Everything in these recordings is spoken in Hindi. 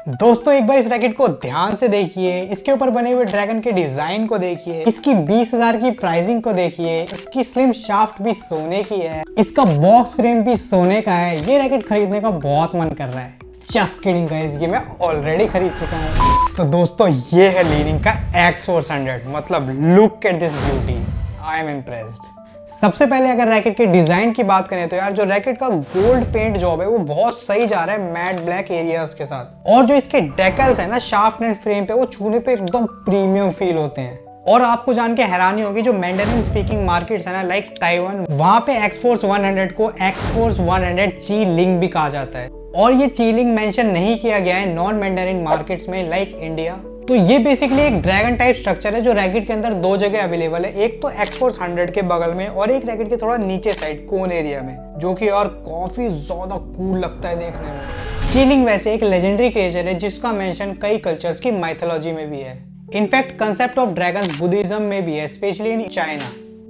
दोस्तों एक बार इस रैकेट को ध्यान से देखिए, इसके ऊपर बने हुए ड्रैगन के डिजाइन को देखिए, इसकी 20,000 की प्राइसिंग को देखिए, इसकी स्लिम शाफ्ट भी सोने की है, इसका बॉक्स फ्रेम भी सोने का है। ये रैकेट खरीदने का बहुत मन कर रहा है। जस्ट किडिंग गाइस, ये मैं ऑलरेडी खरीद चुका हूँ। तो दोस्तों ये है ली-निंग का X400, मतलब look at this beauty, I am impressed. सबसे पहले अगर रैकेट के डिजाइन की बात करें तो यार जो रैकेट का गोल्ड पेंट जॉब है वो बहुत सही जा रहा है मैट ब्लैक एरियाज के साथ। और जो इसके डेकल्स है ना शाफ्ट एंड फ्रेम पे, वो छूने पे एकदम प्रीमियम फील होते हैं। और आपको जान के हैरानी होगी, जो मैंडरिन स्पीकिंग मार्केट्स है ना लाइक ताइवान, वहां पे X-Force 100 को X-Force 100 Qi-Ling भी कहा जाता है। और ये Qi-Ling मेंशन नहीं किया गया है नॉन मैंडरिन मार्केट्स में लाइक इंडिया। तो ये बेसिकली एक ड्रैगन टाइप स्ट्रक्चर है जो रैकेट के अंदर दो जगह अवेलेबल है, एक तो X-Force 100 के बगल में और एक रैकेट के थोड़ा नीचे साइड कोन एरिया में, जो कि यार काफी ज्यादा कूल लगता है देखने में। Qi-Ling वैसे एक लेजेंडरी क्रिएचर है जिसका मेंशन कई कल्चर्स की माइथोलॉजी में भी है। In fact concept of dragons Buddhism में भी है, स्पेशली इन चाइना।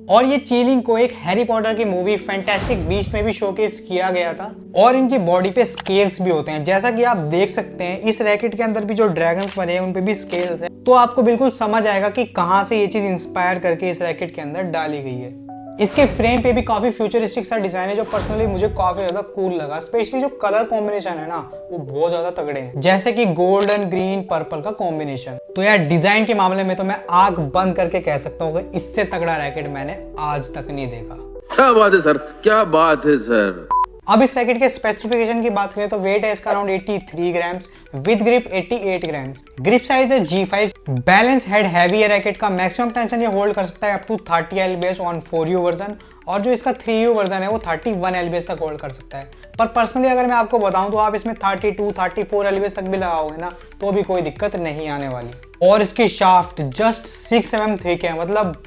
और ये Qi-Ling को एक हैरी पॉटर की मूवी फैंटास्टिक बीस्ट में भी शोकेस किया गया था। और इनकी बॉडी पे स्केल्स भी होते हैं, जैसा कि आप देख सकते हैं इस रैकेट के अंदर भी जो ड्रैगन्स बने हैं उन पे भी स्केल्स है। तो आपको बिल्कुल समझ आएगा कि कहां से ये चीज इंस्पायर करके इस रैकेट के अंदर डाली गई है। इसके फ्रेम पे भी काफी फ्यूचरिस्टिक सा डिजाइन है जो पर्सनली मुझे काफी ज्यादा कूल लगा। स्पेशली जो कलर कॉम्बिनेशन है ना वो बहुत ज्यादा तगड़े हैं, जैसे कि गोल्डन ग्रीन पर्पल का कॉम्बिनेशन। तो यार डिजाइन के मामले में तो मैं आंख बंद करके कह सकता हूँ कि इससे तगड़ा रैकेट मैंने आज तक नहीं देखा। क्या बात है सर, क्या बात है सर। अब इस रैकेट के स्पेसिफिकेशन की बात करें तो वेट है इसका around 83 grams, with grip 88 grams, grip size है G5, बैलेंस हेड हैवी है रैकेट का, मैक्सिमम टेंशन ये होल्ड कर सकता है up to 30 lbs on 4U version, और जो इसका 3U वर्जन है वो 31 lbs तक होल्ड कर सकता है। पर पर्सनली अगर मैं आपको बताऊं तो आप इसमें 32, 34 lbs तक भी लगाओगे ना तो भी कोई दिक्कत नहीं आने वाली। और इसकी शाफ्ट जस्ट 6 mm थिक है, मतलब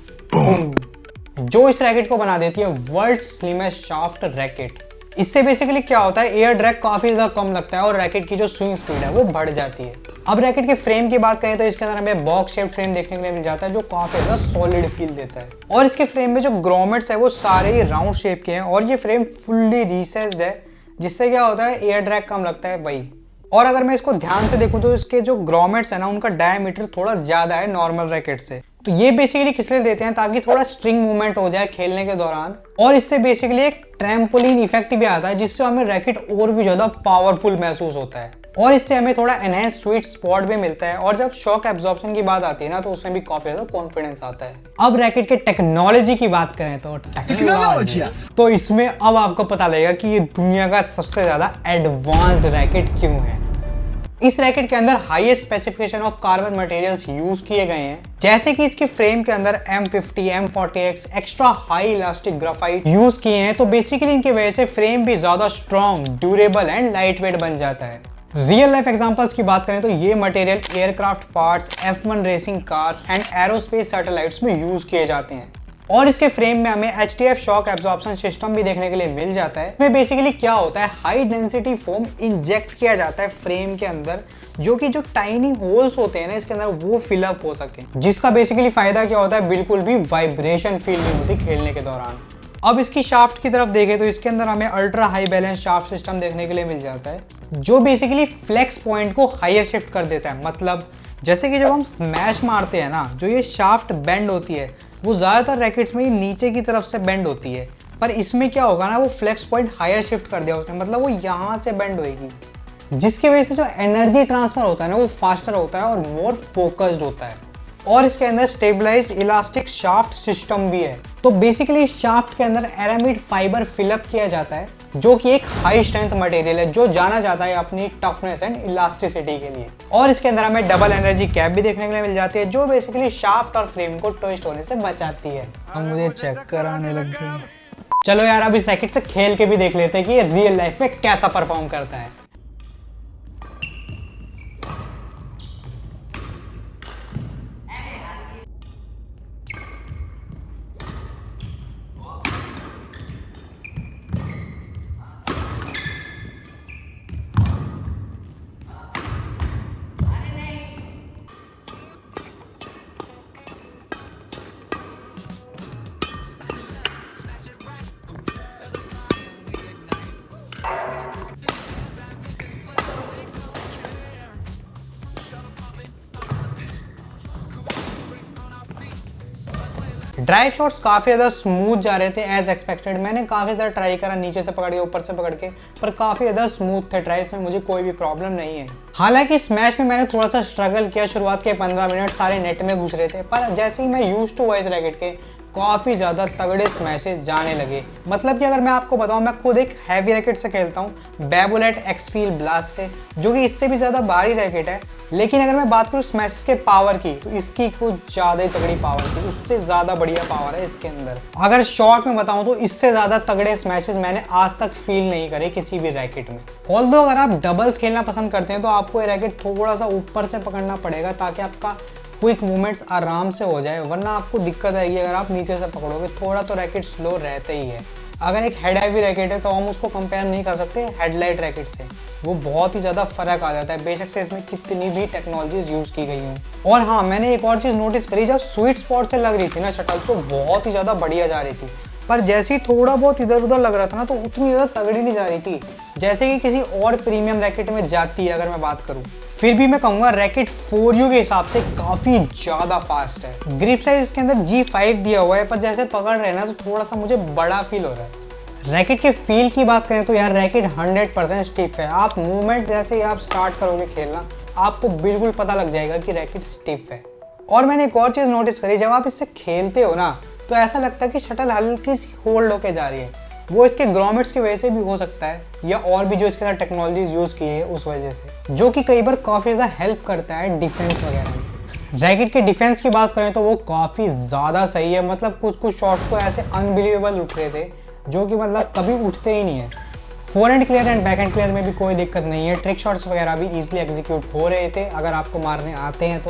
जो इस रैकेट को बना देती है वर्ल्ड स्लिमेस्ट शाफ्ट रैकेट। इससे बेसिकली क्या होता है, एयर ड्रैग काफी ज्यादा कम लगता है और रैकेट की जो स्विंग स्पीड है वो बढ़ जाती है। अब रैकेट के फ्रेम की बात करें तो इसके अंदर हमें बॉक्स शेप फ्रेम देखने के लिए मिल जाता है जो काफी ज्यादा सॉलिड फील देता है। और इसके फ्रेम में जो ग्रोमेट्स है वो सारे ही राउंड शेप के हैं और ये फ्रेम फुल्ली रिसेस्ड है, जिससे क्या होता है एयर ड्रैग कम लगता है वही। और अगर मैं इसको ध्यान से देखूं तो इसके जो ग्रोमेट्स है ना उनका डायमीटर थोड़ा ज्यादा है नॉर्मल रैकेट से। तो ये बेसिकली किस लिए देते हैं, ताकि थोड़ा स्ट्रिंग मूवमेंट हो जाए खेलने के दौरान। और इससे बेसिकली एक ट्रैम्पोलिन इफेक्ट भी आता है जिससे हमें रैकेट और भी ज्यादा पावरफुल महसूस होता है। और इससे हमें थोड़ा एनहांस स्वीट स्पॉट भी मिलता है। और जब शॉक एब्जॉर्प्शन की बात आती है ना तो उसमें भी काफी ज्यादा कॉन्फिडेंस आता है। अब रैकेट के टेक्नोलॉजी की बात करें तो टेक्नोलॉजी तो इसमें अब आपको पता लगेगा कि ये दुनिया का सबसे ज्यादा एडवांस्ड रैकेट क्यों है। इस रैकेट के अंदर highest specification of carbon materials use किए गए हैं, जैसे कि इसके फ्रेम के अंदर M50, M40X extra high elastic graphite use किए हैं। तो बेसिकली इनकी वजह से फ्रेम भी ज्यादा strong, durable and light weight बन जाता है। रियल लाइफ एग्जांपल्स की बात करें तो ये material aircraft parts, F1 racing cars and aerospace satellites में यूज किए जाते हैं। और इसके फ्रेम में हमें HTF शॉक एब्जॉर्प्शन सिस्टम भी देखने के लिए मिल जाता है। इसमें बेसिकली क्या होता है, हाई डेंसिटी फोम इंजेक्ट किया जाता है फ्रेम के अंदर, जो कि जो टाइनी होल्स होते हैं ना इसके अंदर वो फिलअप हो सके, जिसका बेसिकली फायदा क्या होता है, बिल्कुल भी वाइब्रेशन फील नहीं होती खेलने के दौरान। अब इसकी शाफ्ट की तरफ देखें तो इसके अंदर हमें ultra high balance shaft system देखने के लिए मिल जाता है, जो बेसिकली फ्लेक्स पॉइंट को हायर शिफ्ट कर देता है। मतलब जैसे कि जब हम स्मैश मारते हैं ना, जो ये शाफ्ट बेंड होती है वो ज्यादातर रैकेट्स में नीचे की तरफ से बेंड होती है, पर इसमें क्या होगा ना, वो फ्लेक्स पॉइंट हायर शिफ्ट कर दिया उसने, मतलब वो यहाँ से बेंड होएगी, जिसकी वजह से जो एनर्जी ट्रांसफर होता है ना वो फास्टर होता है और मोर फोकस्ड होता है। और इसके अंदर स्टेबलाइज इलास्टिक शाफ्ट सिस्टम भी है। तो बेसिकली इस शाफ्ट के अंदर एरामिड फाइबर फिलअप किया जाता है, जो कि एक हाई स्ट्रेंथ मटेरियल है जो जाना जाता है अपनी टफनेस एंड इलास्टिसिटी के लिए। और इसके अंदर हमें डबल एनर्जी कैप भी देखने के लिए मिल जाती है, जो बेसिकली शाफ्ट और फ्रेम को ट्विस्ट होने से बचाती है। अब मुझे चक्कर आने लग गए। चलो यार अब इस रैकेट से खेल के भी देख लेते हैं कि ये रियल लाइफ में कैसा परफॉर्म करता है। ड्राइव शॉट्स काफ़ी ज़्यादा स्मूथ जा रहे थे एज एक्सपेक्टेड। मैंने काफ़ी ज़्यादा ट्राई करा नीचे से पकड़ के ऊपर से पकड़ के, पर काफ़ी ज़्यादा स्मूथ थे ड्राइव्स में, मुझे कोई भी प्रॉब्लम नहीं है। हालांकि स्मैश में मैंने थोड़ा सा स्ट्रगल किया, शुरुआत के 15 मिनट सारे नेट में घुस रहे थे, पर जैसे ही मैं यूज टू हुआ इस रैकेट के काफ़ी ज़्यादा तगड़े स्मैशेस जाने लगे। मतलब कि अगर मैं आपको बताऊं, मैं खुद एक हैवी रैकेट से खेलता हूं, बेबुलेट एक्सफील ब्लास्ट से, जो कि इससे भी ज़्यादा भारी रैकेट है। लेकिन अगर मैं बात करूं स्मैशेस के पावर की, तो इसकी कुछ ज़्यादा ही तगड़ी पावर थी, उससे ज़्यादा बढ़िया पावर है इसके अंदर। अगर शॉर्ट में बताऊं तो इससे ज़्यादा तगड़े स्मैशेस मैंने आज तक फील नहीं करे किसी भी रैकेट में। ऑल्दो अगर आप डबल्स खेलना पसंद करते हैं तो आपको ये रैकेट थोड़ा सा ऊपर से पकड़ना पड़ेगा ताकि आपका क्विक मूवमेंट्स आराम से हो जाए, वरना आपको दिक्कत आएगी अगर आप नीचे से पकड़ोगे। थोड़ा तो रैकेट स्लो रहते ही है। अगर एक हेड हैवी रैकेट है तो हम उसको कंपेयर नहीं कर सकते हेडलाइट रैकेट से, वो बहुत ही ज़्यादा फर्क आ जाता है, बेशक से इसमें कितनी भी टेक्नोलॉजीज यूज़ की गई हों। और हाँ, मैंने एक और चीज़ नोटिस करी, जब स्वीट स्पॉट से लग रही थी ना शटल तो बहुत ही ज़्यादा बढ़िया जा रही थी, पर जैसे ही थोड़ा बहुत इधर उधर लग रहा था ना तो उतनी ज़्यादा तगड़ी नहीं जा रही थी जैसे कि किसी और प्रीमियम रैकेट में जाती है अगर मैं बात करूँ। फिर भी मैं कहूँगा रैकेट 4U के हिसाब से काफ़ी ज़्यादा फास्ट है। ग्रिप साइज इसके अंदर G5 दिया हुआ है, पर जैसे पकड़ रहे हैं ना तो थोड़ा सा मुझे बड़ा फील हो रहा है। रैकेट के फील की बात करें तो यार रैकेट 100% स्टिफ है। आप मूवमेंट जैसे ही आप स्टार्ट करोगे खेलना, आपको बिल्कुल पता लग जाएगा कि रैकेट स्टिफ है। और मैंने एक और चीज़ नोटिस करी, जब आप इससे खेलते हो ना तो ऐसा लगता है कि शटल हल्की सी होल्ड होके जा रही है। वो इसके ग्रोमेट्स की वजह से भी हो सकता है, या और भी जो इसके अंदर टेक्नोलॉजीज यूज़ की है उस वजह से, जो कि कई बार काफ़ी ज़्यादा हेल्प करता है डिफेंस वगैरह में। रैकेट के डिफेंस की बात करें तो वो काफ़ी ज़्यादा सही है। मतलब कुछ शॉट्स तो ऐसे अनबिलीवेबल उठ रहे थे जो कि मतलब कभी उठते ही नहीं है। Forehand clear and backhand clear में भी कोई दिक्कत नहीं है। ट्रिक शॉट्स वगैरह भी ईजिली एग्जीक्यूट हो रहे थे अगर आपको मारने आते हैं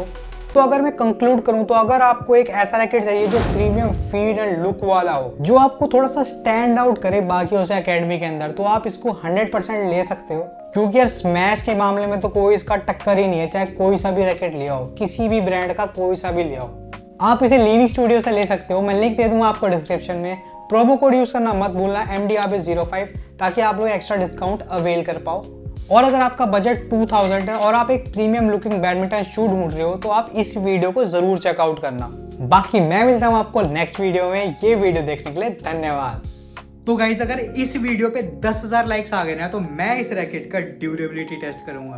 तो अगर मैं कंक्लूड करूं तो अगर आपको एक ऐसा रैकेट चाहिए जो प्रीमियम फील एंड लुक वाला हो, जो आपको थोड़ा सा स्टैंड आउट करे बाकियों से एकेडमी के अंदर, तो आप इसको 100% ले सकते हो। क्योंकि यार स्मैश के मामले में तो कोई इसका टक्कर ही नहीं है, चाहे कोई सा भी रैकेट लिया हो, किसी भी ब्रांड का कोई सा भी लिया हो। आप इसे लीनिंग स्टूडियो से ले सकते हो, मैं लिंक दे दूंगा आपको डिस्क्रिप्शन में। प्रोमो कोड यूज करना मत भूलना MDRB05, ताकि आप लोग एक्स्ट्रा डिस्काउंट अवेल कर पाओ। और अगर आपका बजट 2000 है और आप एक प्रीमियम लुकिंग बैडमिंटन शू ढूंढ रहे हो तो आप इस वीडियो को जरूर चेकआउट करना। बाकी मैं मिलता हूं आपको नेक्स्ट वीडियो में। ये वीडियो देखने के लिए धन्यवाद। तो गाइस, अगर इस वीडियो पे 10,000 लाइक्स आ गए ना तो मैं इस रैकेट का ड्यूरेबिलिटी टेस्ट करूंगा।